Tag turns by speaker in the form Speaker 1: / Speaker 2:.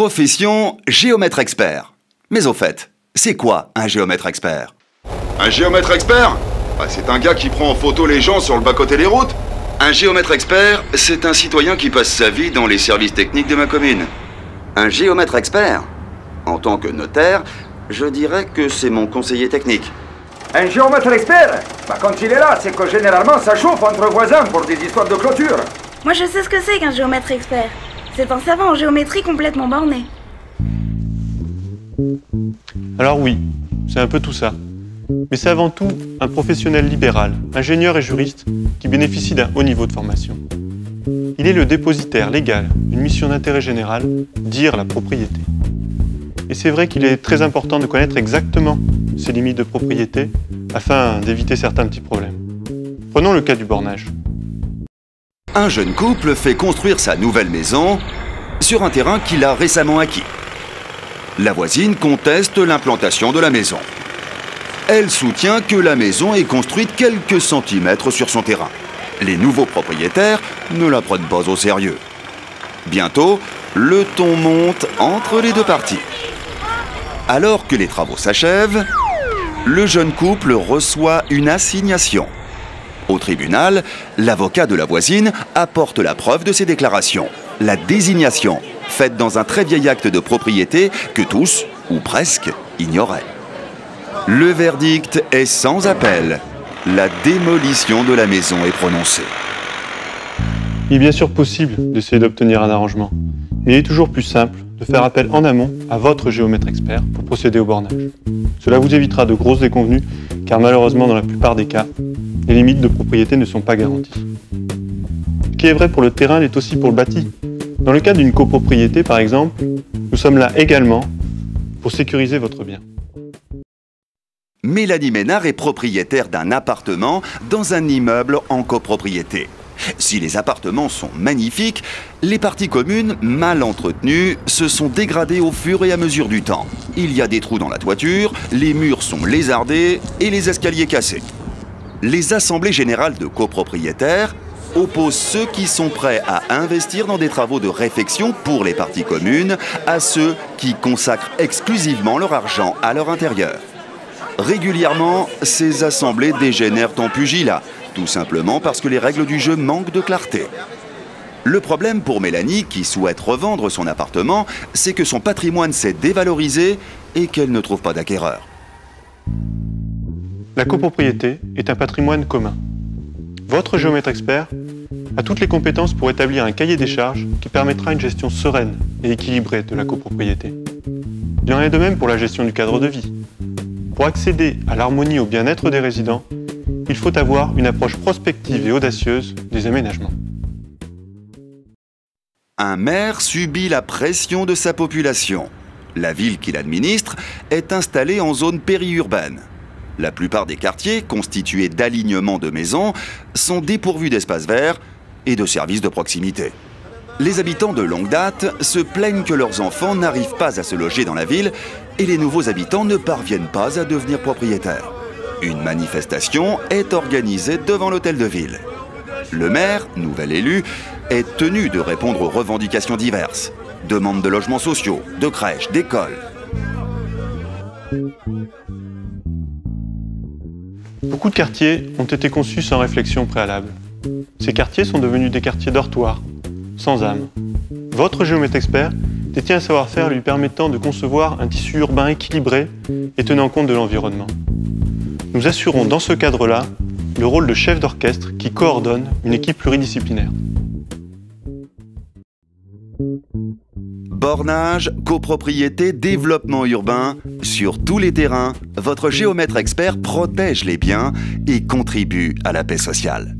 Speaker 1: Profession géomètre expert. Mais au fait, c'est quoi un géomètre expert?
Speaker 2: Un géomètre expert? C'est un gars qui prend en photo les gens sur le bas-côté des routes.
Speaker 1: Un géomètre expert, c'est un citoyen qui passe sa vie dans les services techniques de ma commune. Un géomètre expert? En tant que notaire, je dirais que c'est mon conseiller technique.
Speaker 3: Un géomètre expert? Quand il est là, c'est que généralement ça chauffe entre voisins pour des histoires de clôture.
Speaker 4: Moi je sais ce que c'est qu'un géomètre expert. C'est un savant en géométrie complètement borné.
Speaker 5: Alors oui, c'est un peu tout ça. Mais c'est avant tout un professionnel libéral, ingénieur et juriste, qui bénéficie d'un haut niveau de formation. Il est le dépositaire légal d'une mission d'intérêt général, dire la propriété. Et c'est vrai qu'il est très important de connaître exactement ces limites de propriété afin d'éviter certains petits problèmes. Prenons le cas du bornage.
Speaker 1: Un jeune couple fait construire sa nouvelle maison sur un terrain qu'il a récemment acquis. La voisine conteste l'implantation de la maison. Elle soutient que la maison est construite quelques centimètres sur son terrain. Les nouveaux propriétaires ne la prennent pas au sérieux. Bientôt, le ton monte entre les deux parties. Alors que les travaux s'achèvent, le jeune couple reçoit une assignation. Au tribunal, l'avocat de la voisine apporte la preuve de ses déclarations. La désignation, faite dans un très vieil acte de propriété que tous, ou presque, ignoraient. Le verdict est sans appel. La démolition de la maison est prononcée.
Speaker 5: Il est bien sûr possible d'essayer d'obtenir un arrangement, mais il est toujours plus simple de faire appel en amont à votre géomètre expert pour procéder au bornage. Cela vous évitera de grosses déconvenues, car malheureusement, dans la plupart des cas, les limites de propriété ne sont pas garanties. Ce qui est vrai pour le terrain l'est aussi pour le bâti. Dans le cas d'une copropriété, par exemple, nous sommes là également pour sécuriser votre bien.
Speaker 1: Mélanie Ménard est propriétaire d'un appartement dans un immeuble en copropriété. Si les appartements sont magnifiques, les parties communes, mal entretenues, se sont dégradées au fur et à mesure du temps. Il y a des trous dans la toiture, les murs sont lézardés et les escaliers cassés. Les assemblées générales de copropriétaires opposent ceux qui sont prêts à investir dans des travaux de réfection pour les parties communes à ceux qui consacrent exclusivement leur argent à leur intérieur. Régulièrement, ces assemblées dégénèrent en pugilat, tout simplement parce que les règles du jeu manquent de clarté. Le problème pour Mélanie, qui souhaite revendre son appartement, c'est que son patrimoine s'est dévalorisé et qu'elle ne trouve pas d'acquéreur.
Speaker 5: La copropriété est un patrimoine commun. Votre géomètre expert a toutes les compétences pour établir un cahier des charges qui permettra une gestion sereine et équilibrée de la copropriété. Il en est de même pour la gestion du cadre de vie. Pour accéder à l'harmonie et au bien-être des résidents, il faut avoir une approche prospective et audacieuse des aménagements.
Speaker 1: Un maire subit la pression de sa population. La ville qu'il administre est installée en zone périurbaine. La plupart des quartiers, constitués d'alignements de maisons, sont dépourvus d'espaces verts et de services de proximité. Les habitants de longue date se plaignent que leurs enfants n'arrivent pas à se loger dans la ville et les nouveaux habitants ne parviennent pas à devenir propriétaires. Une manifestation est organisée devant l'hôtel de ville. Le maire, nouvel élu, est tenu de répondre aux revendications diverses. Demande de logements sociaux, de crèches, d'écoles.
Speaker 5: Beaucoup de quartiers ont été conçus sans réflexion préalable. Ces quartiers sont devenus des quartiers dortoirs, sans âme. Votre géomètre expert détient un savoir-faire lui permettant de concevoir un tissu urbain équilibré et tenant compte de l'environnement. Nous assurons dans ce cadre-là le rôle de chef d'orchestre qui coordonne une équipe pluridisciplinaire.
Speaker 1: Bornage, copropriété, développement urbain, sur tous les terrains, votre géomètre expert protège les biens et contribue à la paix sociale.